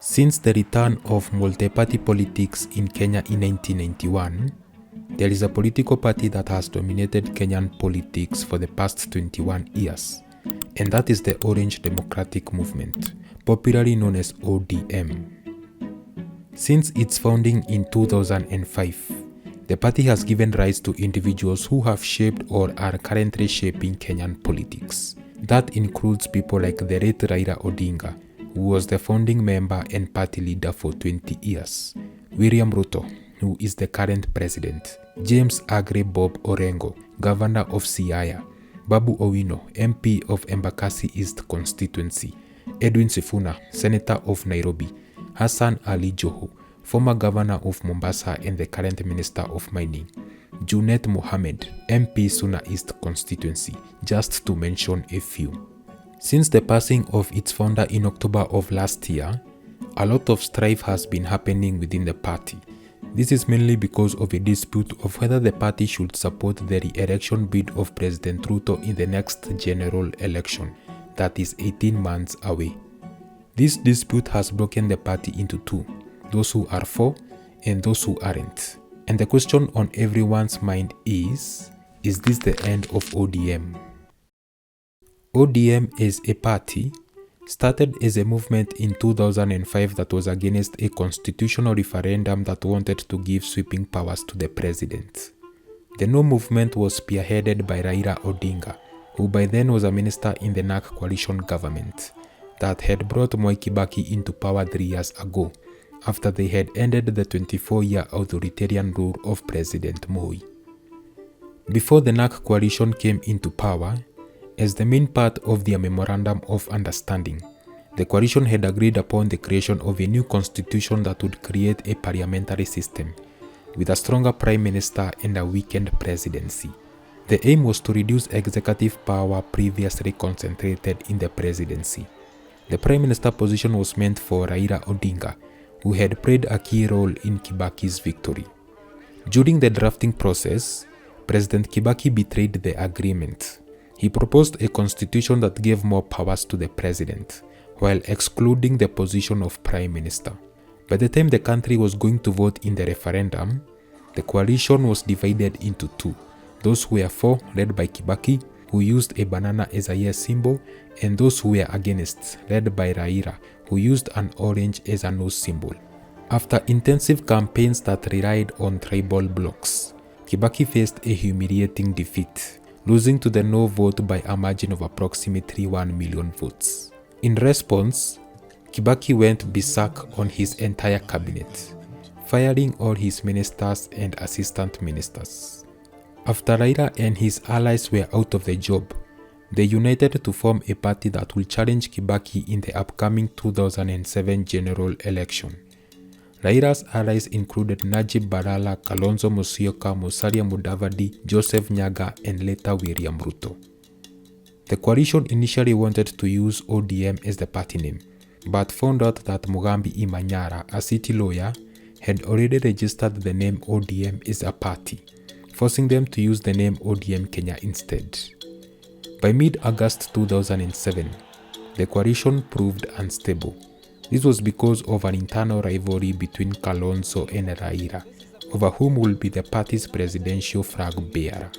Since the return of multi-party politics in Kenya in 1991, there is a political party that has dominated Kenyan politics for the past 21 years, and that is the Orange Democratic Movement, popularly known as ODM. Since its founding in 2005, the party has given rise to individuals who have shaped or are currently shaping Kenyan politics. That includes people like the late Raila Odinga, who was the founding member and party leader for 20 years, William Ruto, who is the current president, James Aggrey Bob Orengo, governor of Siaya, Babu Owino, MP of Embakasi East constituency, Edwin Sifuna, senator of Nairobi, Hassan Ali Joho, former governor of Mombasa and the current minister of mining, Junet Mohammed, MP Suna East constituency, just to mention a few. Since the passing of its founder in October of last year, a lot of strife has been happening within the party. This is mainly because of a dispute of whether the party should support the re-election bid of President Ruto in the next general election, that is 18 months away. This dispute has broken the party into two, those who are for and those who aren't. And the question on everyone's mind is this the end of ODM? ODM is a party started as a movement in 2005 that was against a constitutional referendum that wanted to give sweeping powers to the president. The No movement was spearheaded by Raila Odinga, who by then was a minister in the NARC coalition government that had brought Moi Kibaki into power 3 years ago, after they had ended the 24-year authoritarian rule of President Moi. Before the NARC coalition came into power, as the main part of their Memorandum of Understanding, the coalition had agreed upon the creation of a new constitution that would create a parliamentary system, with a stronger prime minister and a weakened presidency. The aim was to reduce executive power previously concentrated in the presidency. The prime minister position was meant for Raila Odinga, who had played a key role in Kibaki's victory. During the drafting process, President Kibaki betrayed the agreement. He proposed a constitution that gave more powers to the president, while excluding the position of prime minister. By the time the country was going to vote in the referendum, the coalition was divided into two. Those who were for, led by Kibaki, who used a banana as a yes symbol, and those who were against, led by Raila, who used an orange as a no symbol. After intensive campaigns that relied on tribal blocks, Kibaki faced a humiliating defeat, losing to the no vote by a margin of approximately 1 million votes. In response, Kibaki went berserk on his entire cabinet, firing all his ministers and assistant ministers. After Raila and his allies were out of the job, they united to form a party that will challenge Kibaki in the upcoming 2007 general election. Raila's allies included Najib Balala, Kalonzo Musyoka, Musalia Mudavadi, Joseph Nyaga, and later William Ruto. The coalition initially wanted to use ODM as the party name, but found out that Mugambi Imanyara, a city lawyer, had already registered the name ODM as a party, forcing them to use the name ODM Kenya instead. By mid-August 2007, the coalition proved unstable. This was because of an internal rivalry between Kalonzo and Raila over whom will be the party's presidential flag bearer.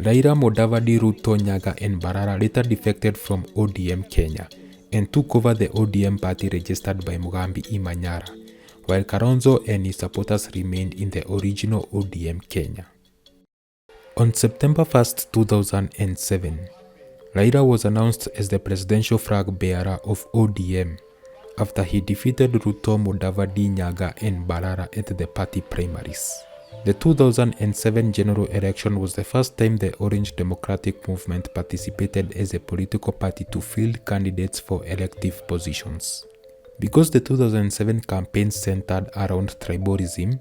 Raila, Mudavadi, Ruto, Nyaga and Balala later defected from ODM Kenya and took over the ODM party registered by Mugambi Imanyara, while Kalonzo and his supporters remained in the original ODM Kenya. On September 1, 2007, Raila was announced as the presidential flag bearer of ODM after he defeated Ruto, Mudavadi, Nyaga and Balala at the party primaries. The 2007 general election was the first time the Orange Democratic Movement participated as a political party to field candidates for elective positions. Because the 2007 campaign centered around tribalism,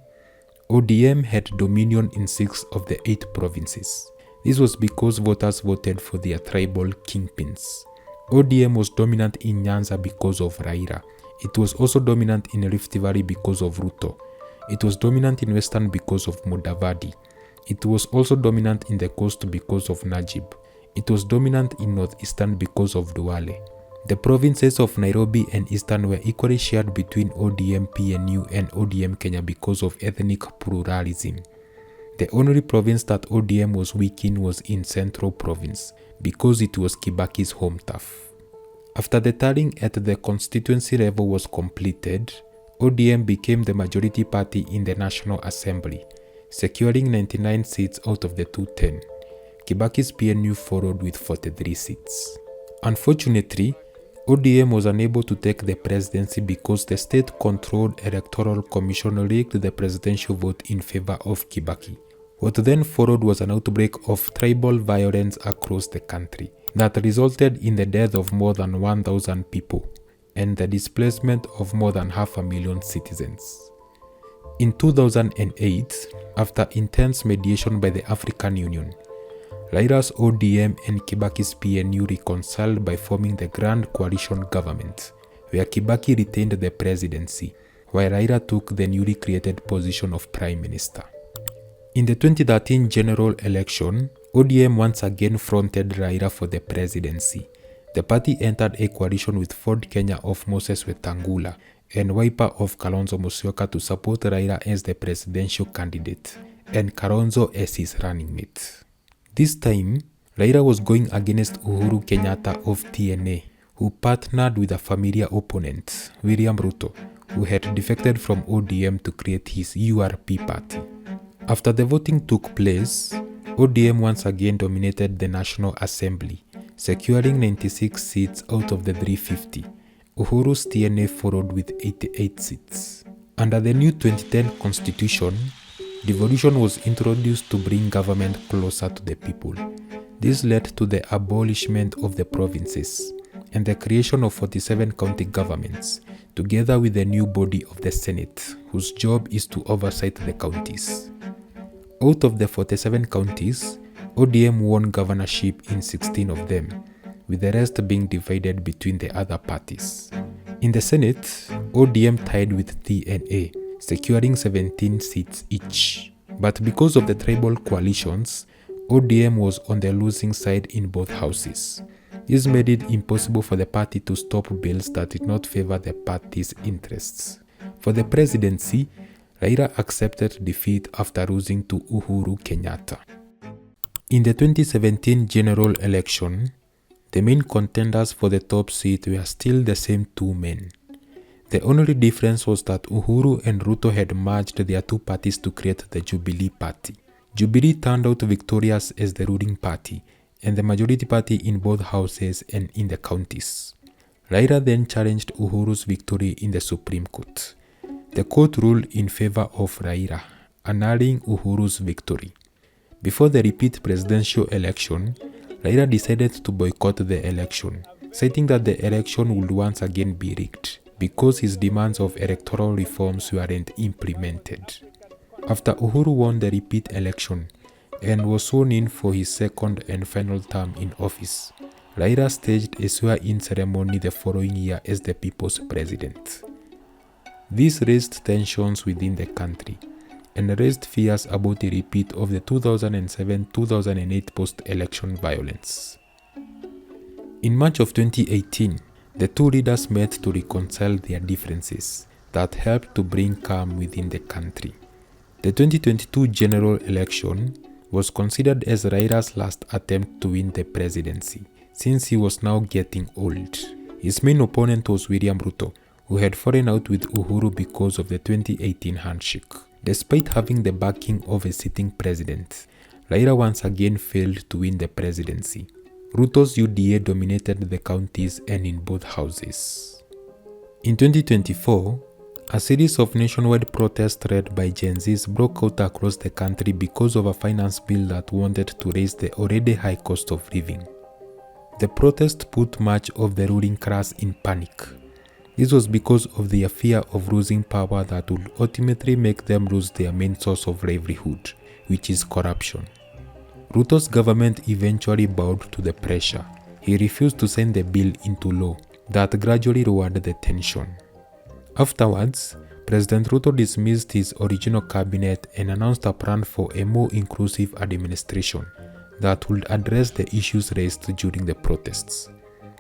ODM had dominion in 6 of the 8 provinces. This was because voters voted for their tribal kingpins. ODM was dominant in Nyanza because of Raila. It was also dominant in Rift Valley because of Ruto. It was dominant in Western because of Mudavadi. It was also dominant in the coast because of Najib. It was dominant in Northeastern because of Duale. The provinces of Nairobi and Eastern were equally shared between ODM PNU and ODM Kenya because of ethnic pluralism. The only province that ODM was weak in was in Central Province, because it was Kibaki's home turf. After the tallying at the constituency level was completed, ODM became the majority party in the National Assembly, securing 99 seats out of the 210. Kibaki's PNU followed with 43 seats. Unfortunately, ODM was unable to take the presidency because the state-controlled Electoral Commission rigged the presidential vote in favor of Kibaki. What then followed was an outbreak of tribal violence across the country that resulted in the death of more than 1,000 people and the displacement of more than 500,000 citizens. In 2008, after intense mediation by the African Union, Raila's ODM and Kibaki's PNU reconciled by forming the Grand Coalition Government, where Kibaki retained the presidency, while Raila took the newly created position of Prime Minister. In the 2013 general election, ODM once again fronted Raila for the presidency. The party entered a coalition with Ford Kenya of Moses Wetangula and Wiper of Kalonzo Musyoka to support Raila as the presidential candidate, and Kalonzo as his running mate. This time, Raila was going against Uhuru Kenyatta of TNA, who partnered with a familiar opponent, William Ruto, who had defected from ODM to create his URP party. After the voting took place, ODM once again dominated the National Assembly, securing 96 seats out of the 350. Uhuru's TNA followed with 88 seats. Under the new 2010 constitution, devolution was introduced to bring government closer to the people. This led to the abolishment of the provinces and the creation of 47 county governments, together with the new body of the Senate, whose job is to oversight the counties. Out of the 47 counties, ODM won governorship in 16 of them, with the rest being divided between the other parties. In the Senate, ODM tied with TNA, securing 17 seats each. But because of the tribal coalitions, ODM was on the losing side in both houses. This made it impossible for the party to stop bills that did not favor the party's interests. For the presidency, Raila accepted defeat after losing to Uhuru Kenyatta. In the 2017 general election, the main contenders for the top seat were still the same two men. The only difference was that Uhuru and Ruto had merged their two parties to create the Jubilee Party. Jubilee turned out victorious as the ruling party and the majority party in both houses and in the counties. Raila then challenged Uhuru's victory in the Supreme Court. The court ruled in favor of Raila, annulling Uhuru's victory. Before the repeat presidential election, Raila decided to boycott the election, citing that the election would once again be rigged because his demands of electoral reforms weren't implemented. After Uhuru won the repeat election and was sworn in for his second and final term in office, Raila staged a swear-in ceremony the following year as the people's president. This raised tensions within the country and raised fears about a repeat of the 2007-2008 post-election violence. In March of 2018, the two leaders met to reconcile their differences that helped to bring calm within the country. The 2022 general election was considered as Raila's last attempt to win the presidency, since he was now getting old. His main opponent was William Ruto, who had fallen out with Uhuru because of the 2018 handshake. Despite having the backing of a sitting president, Raila once again failed to win the presidency. Ruto's UDA dominated the counties and in both houses. In 2024, a series of nationwide protests led by Gen Zs broke out across the country because of a finance bill that wanted to raise the already high cost of living. The protest put much of the ruling class in panic. This was because of their fear of losing power that would ultimately make them lose their main source of livelihood, which is corruption. Ruto's government eventually bowed to the pressure. He refused to sign the bill into law that gradually lowered the tension. Afterwards, President Ruto dismissed his original cabinet and announced a plan for a more inclusive administration that would address the issues raised during the protests.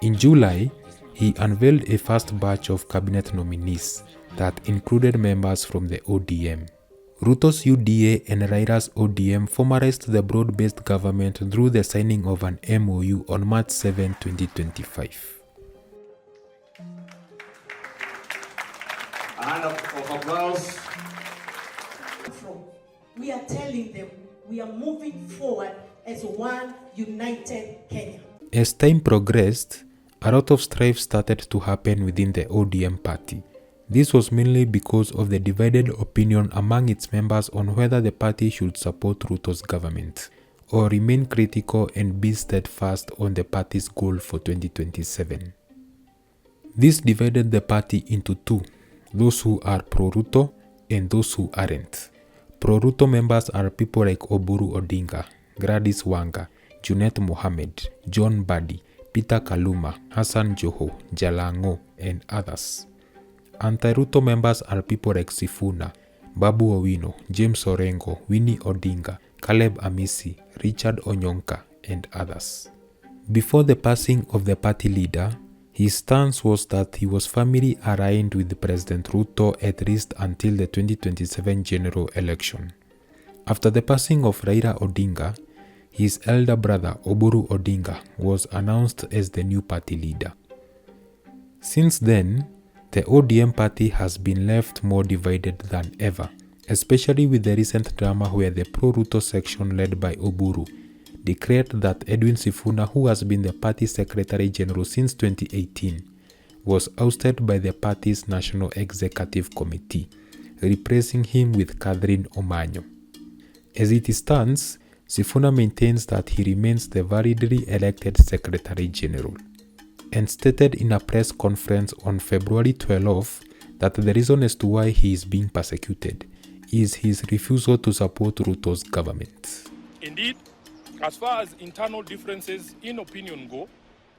In July, he unveiled a first batch of cabinet nominees that included members from the ODM. Ruto's UDA and Raila's ODM formalized the broad-based government through the signing of an MOU on March 7, 2025. A hand of applause. We are telling them we are moving forward as one united Kenya. As time progressed, a lot of strife started to happen within the ODM party. This was mainly because of the divided opinion among its members on whether the party should support Ruto's government or remain critical and be steadfast on the party's goal for 2027. This divided the party into two, those who are pro-Ruto and those who aren't. Pro-Ruto members are people like Oburu Odinga, Gladys Wanga, Junet Mohammed, John Badi, Peter Kaluma, Hassan Joho, Jalango, and others. Anti-Ruto members are people like Sifuna, Babu Owino, James Orengo, Winnie Odinga, Caleb Amisi, Richard Onyonka, and others. Before the passing of the party leader, his stance was that he was firmly aligned with President Ruto at least until the 2027 general election. After the passing of Raila Odinga, his elder brother Oburu Odinga was announced as the new party leader. Since then, the ODM party has been left more divided than ever, especially with the recent drama where the pro-Ruto section led by Oburu declared that Edwin Sifuna, who has been the party secretary general since 2018, was ousted by the party's National Executive Committee, replacing him with Catherine Omanyo. As it stands, Sifuna maintains that he remains the validly elected secretary general, and stated in a press conference on February 12 that the reason as to why he is being persecuted is his refusal to support Ruto's government. Indeed, as far as internal differences in opinion go,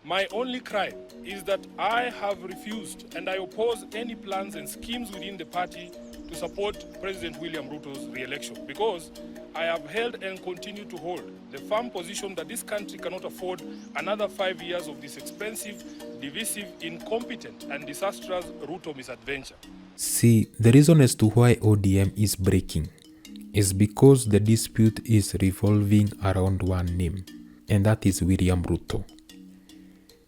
my only cry is that I have refused and I oppose any plans and schemes within the party to support President William Ruto's re-election, because I have held and continue to hold the firm position that this country cannot afford another 5 years of this expensive, divisive, incompetent and disastrous Ruto misadventure. See, the reason as to why ODM is breaking is because the dispute is revolving around one name, and that is William Ruto.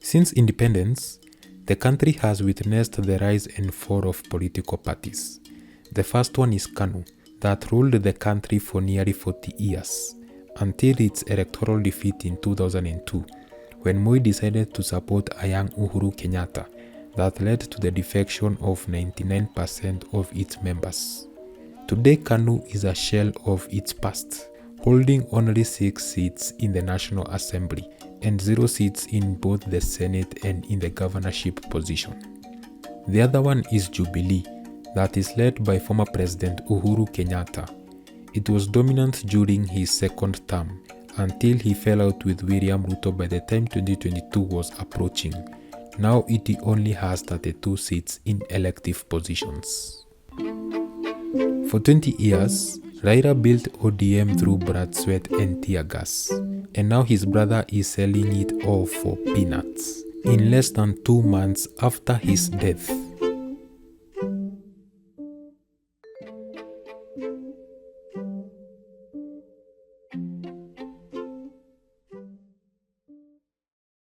Since independence, the country has witnessed the rise and fall of political parties. The first one is KANU, that ruled the country for nearly 40 years, until its electoral defeat in 2002, when Moi decided to support a young Uhuru Kenyatta, that led to the defection of 99% of its members. Today, KANU is a shell of its past, holding only 6 seats in the National Assembly and 0 seats in both the Senate and in the governorship position. The other one is Jubilee, that is led by former President Uhuru Kenyatta. It was dominant during his second term until he fell out with William Ruto by the time 2022 was approaching. Now it only has 32 seats in elective positions. For 20 years, Raila built ODM through blood, sweat and tear gas, and now his brother is selling it all for peanuts. In less than 2 months after his death,